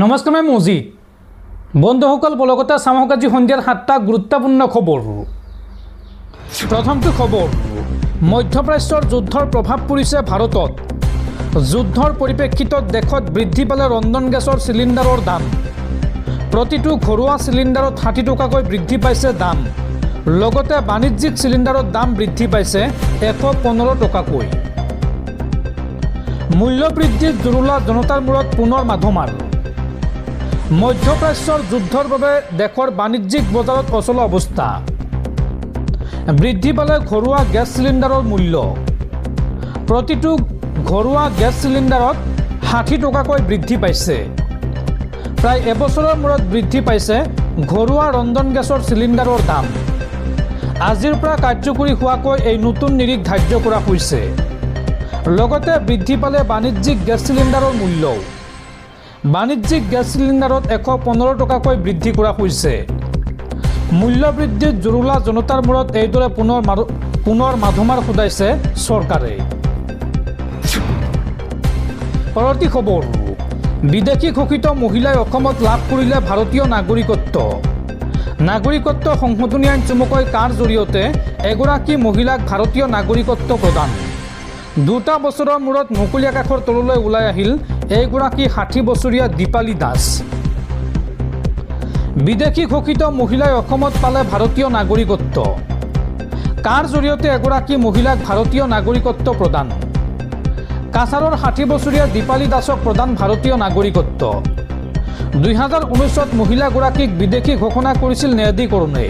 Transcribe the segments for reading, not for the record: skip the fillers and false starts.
নমস্কাৰ মই মজিদ বন্ধুসকল বলগতে চামক আজি সন্ধিয়াৰ 7টা গুৰুত্বপূৰ্ণ খবৰ। প্ৰথমটো খবৰ, মধ্যপ্ৰাচ্যৰ যুদ্ধৰ প্ৰভাৱ পৰিছে ভাৰতত। যুদ্ধৰ পৰিপ্ৰেক্ষিতত দেশত বৃদ্ধি পালে ৰন্ধন গেছৰ চিলিণ্ডাৰৰ দাম। প্ৰতিটো ঘৰুৱা চিলিণ্ডাৰত 60 টকাকৈ বৃদ্ধি পাইছে দাম। লগতে বাণিজ্যিক চিলিণ্ডাৰৰ দাম বৃদ্ধি পাইছে 115 টকাকৈ। মূল্য বৃদ্ধিত জুৰুলা জনতাৰ মূৰত পুনৰ মাধমাৰ। মধ্যপ্ৰাচ্যৰ যুদ্ধৰ বাবে দেশৰ বাণিজ্যিক বজাৰত অচল অৱস্থা। বৃদ্ধি পালে ঘৰুৱা গেছ চিলিণ্ডাৰৰ মূল্য। প্ৰতিটো ঘৰুৱা গেছ চিলিণ্ডাৰত 60 টকাকৈ বৃদ্ধি পাইছে। প্ৰায় এবছৰৰ মূৰত বৃদ্ধি পাইছে ঘৰুৱা ৰন্ধন গেছৰ চিলিণ্ডাৰৰ দাম। আজিৰ পৰা কাৰ্যকৰী হোৱাকৈ এই নতুন নিৰিখ ধাৰ্য কৰা হৈছে। লগতে বৃদ্ধি পালে বাণিজ্যিক গেছ চিলিণ্ডাৰৰ মূল্যও। বাণিজ্যিক গেছ চিলিণ্ডাৰত 115 টকাকৈ বৃদ্ধি কৰা হৈছে। মূল্য বৃদ্ধিত জুৰুলা জনতাৰ মূৰত এইদৰে পুনৰ মাধমাৰ সদাইছে চৰকাৰে। পৰৱৰ্তী খবৰ, বিদেশী ঘোষিত মহিলাই অসমত লাভ কৰিলে ভাৰতীয় নাগৰিকত্ব। নাগৰিকত্ব সংশোধনী আইন চমুকৈ কাৰ জৰিয়তে এগৰাকী মহিলাক ভাৰতীয় নাগৰিকত্ব প্ৰদান। 2টা বছৰৰ মূৰত মুকলি আকাশৰ তললৈ ওলাই আহিল এইগৰাকী 60 বছৰীয়া দীপালী দাস। বিদেশী ঘোষিত মহিলাই অসমত পালে ভাৰতীয় নাগৰিকত্ব। কাৰ জৰিয়তে এগৰাকী মহিলাক ভাৰতীয় নাগৰিকত্ব প্ৰদান। কাছাৰৰ 60 বছৰীয়া দীপালী দাসক প্ৰদান ভাৰতীয় নাগৰিকত্ব। 2019ত মহিলাগৰাকীক বিদেশী ঘোষণা কৰিছিল ন্যায়াধিকৰণে।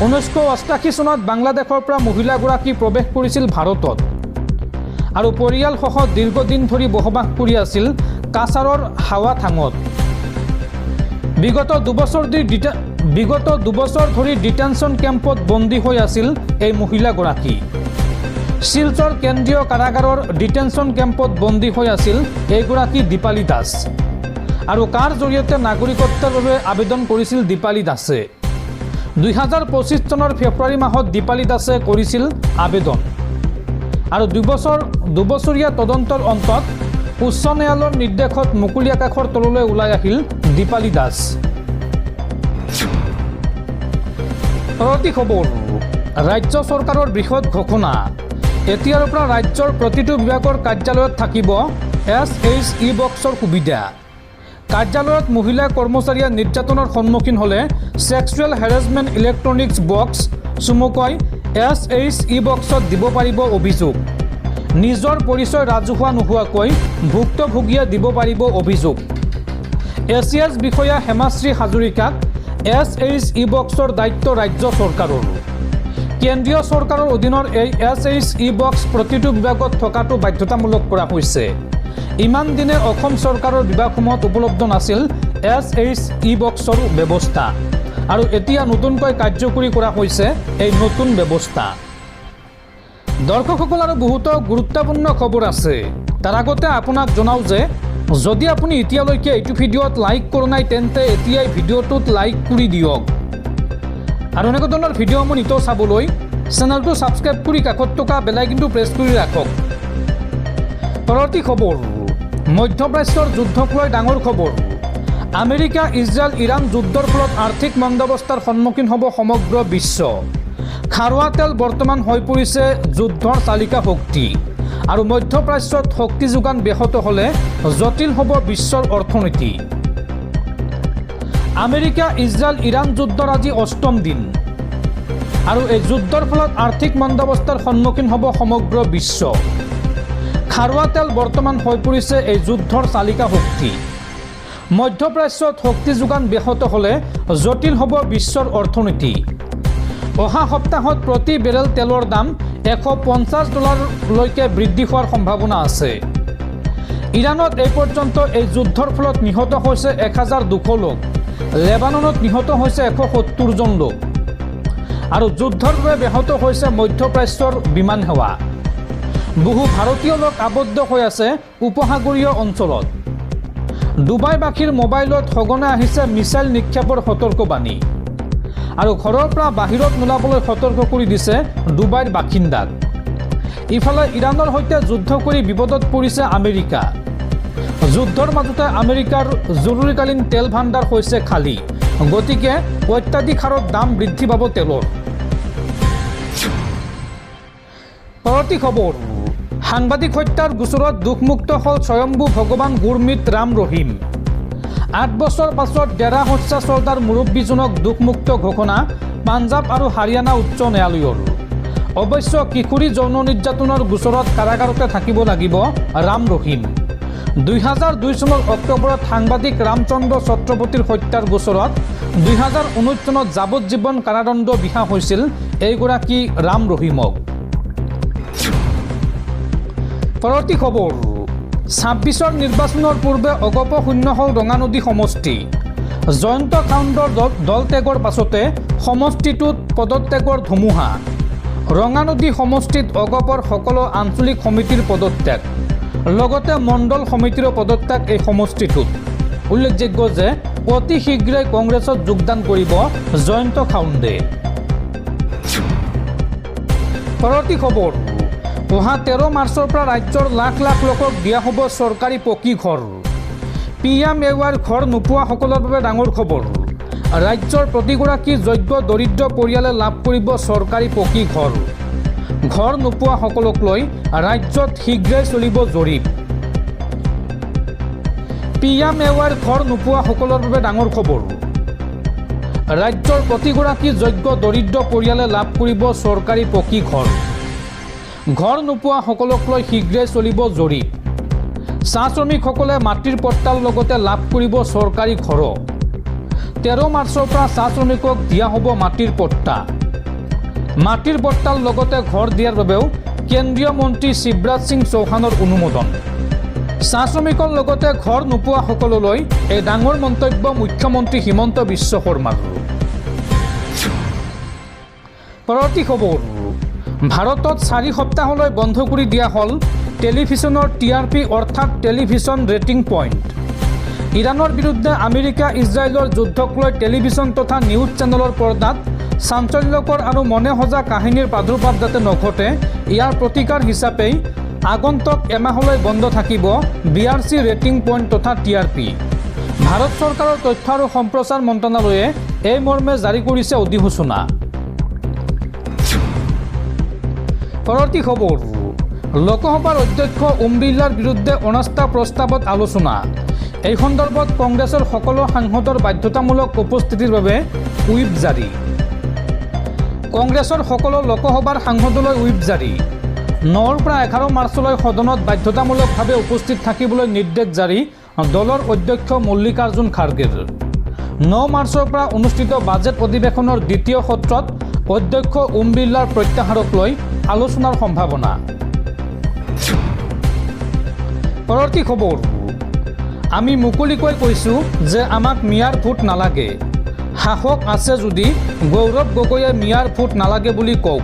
1988 চনত বাংলাদেশৰ পৰা মহিলাগৰাকী প্ৰৱেশ কৰিছিল ভাৰতত আৰু পৰিয়ালসহ দীৰ্ঘদিন ধৰি বসবাস কৰি আছিল কাছাৰৰ হাৱাথাঙত। বিগত দুবছৰ ধৰি ডিটেনশ্যন কেম্পত বন্দী হৈ আছিল এই মহিলাগৰাকী। শিলচৰ কেন্দ্ৰীয় কাৰাগাৰৰ ডিটেনশ্যন কেম্পত বন্দী হৈ আছিল এইগৰাকী দীপালী দাস। আৰু কাৰ জৰিয়তে নাগৰিকত্বৰ বাবে আবেদন কৰিছিল দীপালী দাসে। 2025 চনৰ ফেব্ৰুৱাৰী মাহত দীপালী দাসে কৰিছিল আবেদন। আৰু দুবছৰীয়া তদন্তৰ অন্তত উচ্চ ন্যায়ালয়ৰ নিৰ্দেশত মুকলি আকাশৰ তললৈ ওলাই আহিল দীপালী দাস। পৰৱৰ্তী খবৰ, ৰাজ্য চৰকাৰৰ বৃহৎ ঘোষণা। এতিয়াৰ পৰা ৰাজ্যৰ প্ৰতিটো বিভাগৰ কাৰ্যালয়ত থাকিব SHE বক্সৰ সুবিধা। কাৰ্যালয়ত মহিলা কৰ্মচাৰীয়ে নিৰ্যাতনৰ সন্মুখীন হ'লে ছেক্সুৱেল হেৰাছমেণ্ট ইলেক্ট্ৰনিক্স বক্স চমুকৈ SHE বক্সত দিব পাৰিব অভিযোগ। নিজৰ পৰিচয় ৰাজহুৱা নোহোৱাকৈ ভুক্তভোগীয়ে দিব পাৰিব অভিযোগ। ACS বিষয়া হেমাশ্ৰী হাজৰিকাক SHE বক্সৰ দায়িত্ব ৰাজ্য চৰকাৰৰ। কেন্দ্ৰীয় চৰকাৰৰ অধীনৰ এই SHE বক্স প্ৰতিটো বিভাগত থকাটো বাধ্যতামূলক কৰা হৈছে। ইমান দিনে অসম চৰকাৰৰ বিভাগসমূহত উপলব্ধ নাছিল SHE বক্সৰ ব্যৱস্থা আৰু এতিয়া নতুনকৈ কাৰ্যকৰী কৰা হৈছে এই নতুন ব্যৱস্থা। দৰ্শকসকল আৰু বহুতো গুৰুত্বপূৰ্ণ খবৰ আছে। তাৰ আগতে আপোনাক জনাওঁ যে যদি আপুনি এতিয়ালৈকে এইটো ভিডিঅ'ত লাইক কৰা নাই তেন্তে এতিয়াই ভিডিঅ'টোত লাইক কৰি দিয়ক। আৰু এনেকুৱা ধৰণৰ ভিডিঅ'সমূহ নিতৌ চাবলৈ চেনেলটো ছাবস্ক্ৰাইব কৰি কাষত থকা বেল আইকনটো প্ৰেছ কৰি ৰাখক। পৰৱৰ্তী খবৰ, মধ্যপ্ৰাচ্যৰ যুদ্ধক লৈ ডাঙৰ খবৰ। আমেৰিকা, ইজৰাইল, ইৰাণ যুদ্ধৰ ফলত আৰ্থিক মন্দাৱস্থাৰ সন্মুখীন হ'ব সমগ্ৰ বিশ্ব। খাৰুৱা তেল বৰ্তমান হৈ পৰিছে যুদ্ধৰ চালিকা শক্তি আৰু মধ্যপ্ৰাচ্যত শক্তি যোগান ব্যাহত হ'লে জটিল হ'ব বিশ্বৰ অৰ্থনীতি। আমেৰিকা, ইজৰাইল, ইৰাণ যুদ্ধৰ আজি 8ম দিন আৰু এই যুদ্ধৰ ফলত আৰ্থিক মন্দাৱস্থাৰ সন্মুখীন হ'ব সমগ্ৰ বিশ্ব। খাৰুৱা তেল বৰ্তমান হৈ পৰিছে এই যুদ্ধৰ চালিকা শক্তি। মধ্যপ্ৰাচ্যত শক্তি যোগান ব্যাহত হ'লে জটিল হ'ব বিশ্বৰ অৰ্থনীতি। অহা সপ্তাহত প্ৰতি বেৰেল তেলৰ দাম $150লৈকে বৃদ্ধি হোৱাৰ সম্ভাৱনা আছে। ইৰাণত এই পৰ্যন্ত এই যুদ্ধৰ ফলত নিহত হৈছে 1200 লোক। লেবাননত নিহত হৈছে 170 জন লোক। আৰু যুদ্ধৰ বাবে ব্যাহত হৈছে মধ্যপ্ৰাচ্যৰ বিমান সেৱা। বহু ভাৰতীয় লোক আবদ্ধ হৈ আছে উপসাগৰীয় অঞ্চলত। ডুবাইবাসীৰ মোবাইলত সঘনে আহিছে মিছাইল নিক্ষেপৰ সতৰ্কবাণী আৰু ঘৰৰ পৰা বাহিৰত নোলাবলৈ সতৰ্ক কৰি দিছে ডুবাইৰ বাসিন্দাক। ইফালে ইৰাণৰ সৈতে যুদ্ধ কৰি বিপদত পৰিছে আমেৰিকা। যুদ্ধৰ মাজতে আমেৰিকাৰ জৰুৰীকালীন তেল ভাণ্ডাৰ হৈছে খালী, গতিকে অত্যাধিক হাৰত দাম বৃদ্ধি পাব তেলৰ। পৰৱৰ্তী খবৰ, সাংবাদিক হত্যাৰ গোচৰত দুখমুক্ত হ'ল স্বয়ম্ভু ভগৱান গুৰমিত ৰাম ৰহিম। 8 বছৰ পাছত ডেৰা হত্যা চৰ্দাৰ মুৰব্বীজনক দুখমুক্ত ঘোষণা পাঞ্জাৱ আৰু হাৰিয়ানা উচ্চ ন্যায়ালয়ৰ। অৱশ্য কিশোৰী যৌন নিৰ্যাতনৰ গোচৰত কাৰাগাৰতে থাকিব লাগিব ৰাম ৰহিম। 2002 চনৰ অক্টোবৰত সাংবাদিক ৰামচন্দ্ৰ ছত্ৰপতিৰ হত্যাৰ গোচৰত 2019 চনত যাৱজ্জীৱন কাৰাদণ্ড বিহা হৈছিল এইগৰাকী ৰাম ৰহিমক। পৰৱৰ্তী খবৰ, 26ৰ নিৰ্বাচনৰ পূৰ্বে অগপ শূন্য হ'ল ৰঙানদী সমষ্টি। জয়ন্ত কাউণ্ডৰ দল ত্যাগৰ পাছতে সমষ্টিটোত পদত্যাগৰ ধুমুহা। ৰঙানদী সমষ্টিত অগপৰ সকলো আঞ্চলিক সমিতিৰ পদত্যাগ, লগতে মণ্ডল সমিতিৰো পদত্যাগ এই সমষ্টিটোত। উল্লেখযোগ্য যে অতি শীঘ্ৰেই কংগ্ৰেছত যোগদান কৰিব জয়ন্ত কাউণ্ডে। পৰৱৰ্তী খবৰ, অহা 13 মাৰ্চৰ পৰা ৰাজ্যৰ লাখ লাখ লোকক দিয়া হ'ব চৰকাৰী পকী ঘৰ। PMAYৰ ঘৰ নোপোৱাসকলৰ বাবে ডাঙৰ খবৰ। ৰাজ্যৰ প্ৰতিগৰাকী যোগ্য দৰিদ্ৰ পৰিয়ালে লাভ কৰিব চৰকাৰী পকী ঘৰ। ঘৰ নোপোৱাসকলক লৈ ৰাজ্যত শীঘ্ৰেই চলিব জৰীপ। PMAYৰ ঘৰ নোপোৱাসকলৰ বাবে ডাঙৰ খবৰ। ৰাজ্যৰ প্ৰতিগৰাকী যোগ্য দৰিদ্ৰ পৰিয়ালে লাভ কৰিব চৰকাৰী পকী ঘৰ। ঘৰ নোপোৱাসকলক লৈ শীঘ্ৰেই চলিব জৰীপ। চাহ শ্ৰমিকসকলে মাটিৰ পট্টাৰ লগতে লাভ কৰিব চৰকাৰী ঘৰ। 13 মাৰ্চৰ পৰা চাহ শ্ৰমিকক দিয়া হ'ব মাটিৰ পট্টা। মাটিৰ পট্টাৰ লগতে ঘৰ দিয়াৰ বাবেও কেন্দ্ৰীয় মন্ত্ৰী শিৱৰাজ সিং চৌহানৰ অনুমোদন। চাহ শ্ৰমিকৰ লগতে ঘৰ নোপোৱাসকললৈ এই ডাঙৰ মন্তব্য মুখ্যমন্ত্ৰী হিমন্ত বিশ্ব শৰ্মাৰ। পৰৱৰ্তী খবৰ, ভাৰতত 4 সপ্তাহলৈ বন্ধ কৰি দিয়া হ'ল টেলিভিছনৰ TRP অৰ্থাৎ টেলিভিছন ৰেটিং পইণ্ট। ইৰাণৰ বিৰুদ্ধে আমেৰিকা ইজৰাইলৰ যুদ্ধক লৈ টেলিভিছন তথা নিউজ চেনেলৰ পৰ্দাত চাঞ্চল্যকৰ আৰু মনে সজা কাহিনীৰ প্ৰাদুৰ্ভাৱ যাতে নঘটে, ইয়াৰ প্ৰতিকাৰ হিচাপেই আগন্তুক এমাহলৈ বন্ধ থাকিব BRC ৰেটিং পইণ্ট তথা TRP। ভাৰত চৰকাৰৰ তথ্য আৰু সম্প্ৰচাৰ মন্ত্ৰণালয়ে এই মৰ্মে জাৰি কৰিছে অধিসূচনা। পৰৱৰ্তী খবৰ, লোকসভাৰ অধ্যক্ষ ওম বিৰলাৰ বিৰুদ্ধে অনাস্থা প্ৰস্তাৱত আলোচনা। এই সন্দৰ্ভত কংগ্ৰেছৰ সকলো সাংসদৰ বাধ্যতামূলক উপস্থিতিৰ বাবে হুইপ জাৰি। কংগ্ৰেছৰ সকলো লোকসভাৰ সাংসদলৈ হুইপ জাৰি। 9ৰ পৰা 11 মাৰ্চলৈ সদনত বাধ্যতামূলকভাৱে উপস্থিত থাকিবলৈ নিৰ্দেশ জাৰি দলৰ অধ্যক্ষ মল্লিকাৰ্জুন খাৰ্গেৰ। 9 মাৰ্চৰ পৰা অনুষ্ঠিত বাজেট অধিৱেশনৰ দ্বিতীয় সত্ৰত অধ্যক্ষ ওম বিৰলাৰ প্ৰত্যাহাৰক লৈ আলোচনাৰ সম্ভাৱনা। পৰৱৰ্তী খবৰ, আমি মুকলিকৈ কৈছোঁ যে আমাক মিয়াৰ ভোট নালাগে। শাসক আছে যদি গৌৰৱ গগৈয়ে মিয়াৰ ভোট নালাগে বুলি কওক।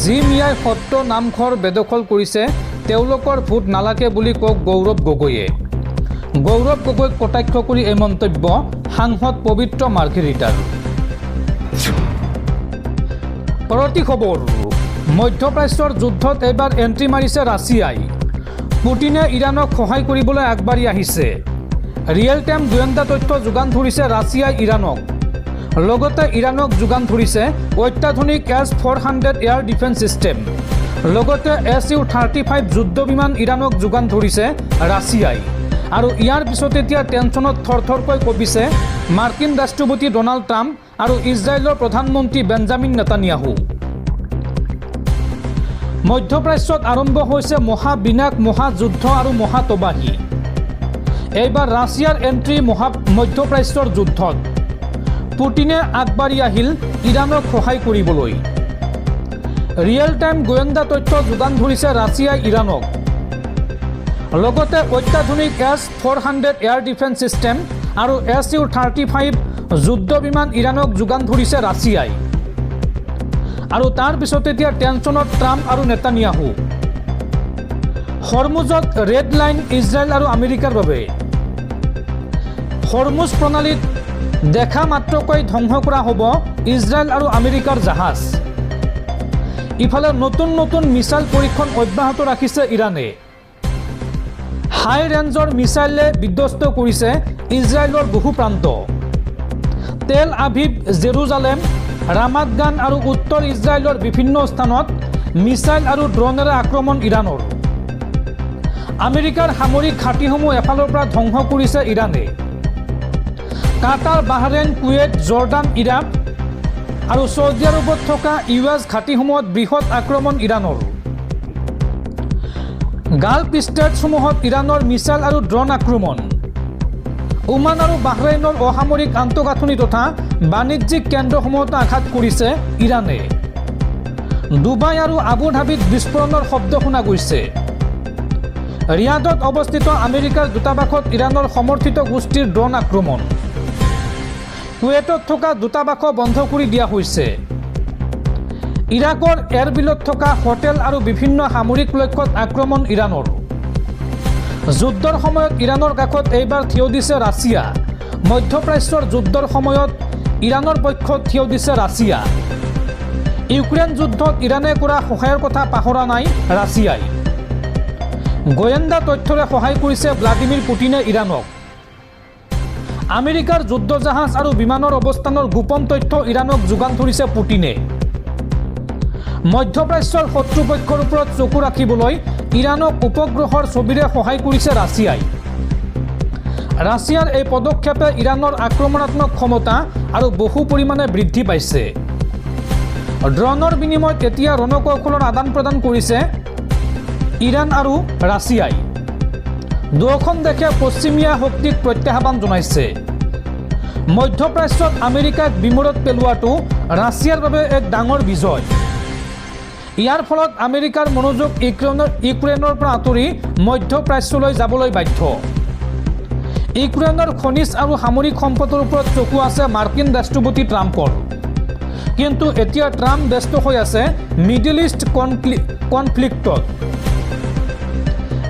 যি মিয়াই সত্ৰ নামঘৰ বেদখল কৰিছে তেওঁলোকৰ ভোট নালাগে বুলি কওক গৌৰৱ গগৈয়ে। গৌৰৱ গগৈক কটাক্ষ কৰি এই মন্তব্য সাংসদ পবিত্ৰ মাৰ্ঘেৰিটাৰ। পৰৱৰ্তী খবৰ, মধ্যপ্ৰাচ্যৰ যুদ্ধত এইবাৰ এণ্ট্ৰি মাৰিছে ৰাছিয়াই। পুটিনে ইৰাণক সহায় কৰিবলৈ আগবাঢ়ি আহিছে। ৰিয়েল টাইম গোয়েন্দা তথ্য যোগান ধৰিছে ৰাছিয়াই ইৰাণক। লগতে ইৰাণক যোগান ধৰিছে অত্যাধুনিক S-400 এয়াৰ ডিফেন্স ছিষ্টেম। লগতে Su-35 যুদ্ধ বিমান ইৰাণক যোগান ধৰিছে ৰাছিয়াই। আৰু ইয়াৰ পিছত এতিয়া টেনশ্যনত থৰথৰকৈ কঁপিছে মাৰ্কিন ৰাষ্ট্ৰপতি ডনাল্ড ট্ৰাম্প আৰু ইজৰাইলৰ প্ৰধানমন্ত্ৰী বেঞ্জামিন নেতানিয়াহু। মধ্যপ্ৰাচ্যত আৰম্ভ হৈছে মহাবিনাশ, মহাযুদ্ধ আৰু মহাতবাহী। এইবাৰ ৰাছিয়াৰ এণ্ট্ৰি মধ্যপ্ৰাচ্যৰ যুদ্ধত। পুটিনে আগবাঢ়ি আহিল ইৰাণক সহায় কৰিবলৈ। ৰিয়েল টাইম গোয়েন্দা তথ্য যোগান ধৰিছে ৰাছিয়াই ইৰাণক। লগতে অত্যাধুনিক S-400 এয়াৰ ডিফেন্স ছিষ্টেম আৰু Su-35 যুদ্ধ বিমান ইৰাণক যোগান ধৰিছে ৰাছিয়াই। আৰু তাৰ পিছত এতিয়া টেনশ্যনত ট্ৰাম্প আৰু নেতানিয়াহু। হৰমুজত ৰেড লাইন ইজৰাইল আৰু আমেৰিকাৰ বাবে। হৰমুজ প্ৰণালীত দেখা মাত্ৰকৈ ধ্বংস কৰা হ'ব ইজৰাইল আৰু আমেৰিকাৰ জাহাজ। ইফালে নতুন নতুন মিছাইল পৰীক্ষণ অব্যাহত ৰাখিছে ইৰাণে। হাই ৰেঞ্জৰ মিছাইলে বিধ্বস্ত কৰিছে ইজৰাইলৰ বহু প্ৰান্ত। তেল আভিভ, জেৰুজালেম, ৰামাত গান আৰু উত্তৰ ইজৰাইলৰ বিভিন্ন স্থানত মিছাইল আৰু ড্ৰোনেৰে আক্ৰমণ ইৰাণৰ। আমেৰিকাৰ সামৰিক ঘাটিসমূহ এফালৰ পৰা ধ্বংস কৰিছে ইৰাণে। কাটাৰ, বাহৰেইন, কুৱেইট, জৰ্ডান, ইৰাক আৰু ছৌদি আৰৱত থকা US ঘাটিসমূহত বৃহৎ আক্ৰমণ ইৰাণৰ। গাল্ফ ষ্টেটসমূহত ইৰাণৰ মিছাইল আৰু ড্ৰোন আক্ৰমণ। ওমান আৰু বাহৰেইনৰ অসামৰিক আন্তঃগাঁথনি তথা বাণিজ্যিক কেন্দ্ৰসমূহত আঘাত কৰিছে ইৰাণে। ডুবাই আৰু আবু ধাবিত বিস্ফোৰণৰ শব্দ শুনা গৈছে। ৰিয়াদত অৱস্থিত আমেৰিকাৰ দূতাবাসত ইৰাণৰ সমৰ্থিত গোষ্ঠীৰ ড্ৰোন আক্ৰমণ। কুৱেইটত থকা দূতাবাস বন্ধ কৰি দিয়া হৈছে। ইৰাকৰ এৰবিলত থকা হোটেল আৰু বিভিন্ন সামৰিক লক্ষ্যত আক্ৰমণ ইৰাণৰ। যুদ্ধৰ সময়ত ইৰাণৰ কাষত এইবাৰ থিয় দিছে ৰাছিয়া। মধ্যপ্ৰাচ্যৰ যুদ্ধৰ সময়ত ইৰাণৰ পক্ষত থিয় দিছে ৰাছিয়া। ইউক্ৰেইন যুদ্ধত ইৰাণে কৰা সহায়ৰ কথা পাহৰা নাই ৰাছিয়াই। গোয়েন্দা তথ্যৰে সহায় কৰিছে ভ্লাদিমিৰ পুটিনে ইৰাণক। আমেৰিকাৰ যুদ্ধজাহাজ আৰু বিমানৰ অৱস্থানৰ গোপন তথ্য ইৰাণক যোগান ধৰিছে পুটিনে। মধ্যপ্ৰাচ্যৰ শত্ৰুপক্ষৰ ওপৰত চকু ৰাখিবলৈ ইৰাণক উপগ্ৰহৰ ছবিৰে সহায় কৰিছে ৰাছিয়াই। ৰাছিয়াৰ এই পদক্ষেপে ইৰাণৰ আক্ৰমণাত্মক ক্ষমতা আৰু বহু পৰিমাণে বৃদ্ধি পাইছে। ড্ৰোনৰ বিনিময়ত এতিয়া ৰণকৌশলৰ আদান প্ৰদান কৰিছে ইৰাণ আৰু ৰাছিয়াই। দুয়োখন দেশে পশ্চিমীয়া শক্তিক প্ৰত্যাহ্বান জনাইছে। মধ্যপ্ৰাচ্যত আমেৰিকাক বিমূৰত পেলোৱাটো ৰাছিয়াৰ বাবে এক ডাঙৰ বিজয়। ইয়াৰ ফলত আমেৰিকাৰ মনোযোগ ইউক্ৰেইনৰ পৰা আঁতৰি মধ্যপ্ৰাচ্যলৈ যাবলৈ বাধ্য। ইউক্ৰেইনৰ খনিজ আৰু সামৰিক সম্পদৰ ওপৰত চকু আছে মাৰ্কিন ৰাষ্ট্ৰপতি ট্ৰাম্পৰ। কিন্তু এতিয়া ট্ৰাম্প ব্যস্ত হৈ আছে মিডল ইষ্ট কনফ্লিক্টত।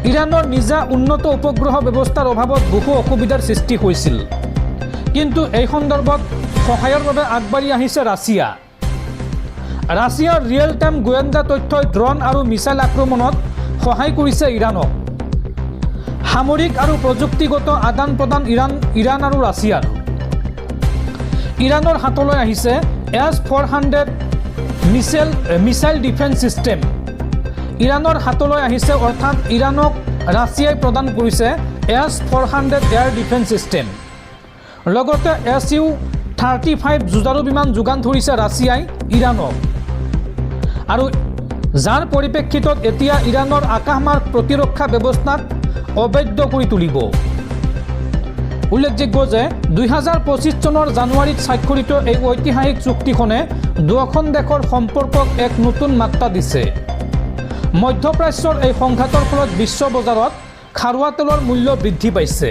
ইৰাণৰ নিজা উন্নত উপগ্ৰহ ব্যৱস্থাৰ অভাৱত বহু অসুবিধাৰ সৃষ্টি হৈছিল। কিন্তু এই সন্দৰ্ভত সহায়ৰ বাবে আগবাঢ়ি আহিছে ৰাছিয়া। ৰাছিয়াৰ ৰিয়েল টাইম গোয়েন্দা তথ্যই ড্ৰোন আৰু মিছাইল আক্ৰমণত সহায় কৰিছে ইৰাণক। সামৰিক আৰু প্ৰযুক্তিগত আদান প্ৰদান ইৰাণ আৰু ৰাছিয়াৰ। ইৰাণৰ হাতলৈ আহিছে S-400 মিছাইল ডিফেন্স ছিষ্টেম। ইৰাণৰ হাতলৈ আহিছে অৰ্থাৎ ইৰাণক ৰাছিয়াই প্ৰদান কৰিছে S-400 এয়াৰ ডিফেন্স ছিষ্টেম। লগতে Su-35 যুঁজাৰু বিমান যোগান ধৰিছে ৰাছিয়াই ইৰাণক। আৰু যাৰ পৰিপ্ৰেক্ষিতত এতিয়া ইৰাণৰ আকাশমাৰ্গ প্ৰতিৰক্ষা ব্যৱস্থাক অবৈধ কৰি তুলিব। উল্লেখযোগ্য যে 2025 চনৰ জানুৱাৰীত স্বাক্ষৰিত এই ঐতিহাসিক চুক্তিখনে দুয়োখন দেশৰ সম্পৰ্কক এক নতুন মাত্ৰা দিছে। মধ্যপ্ৰাচ্যৰ এই সংঘাতৰ ফলত বিশ্ব বজাৰত খাৰুৱা তেলৰ মূল্য বৃদ্ধি পাইছে।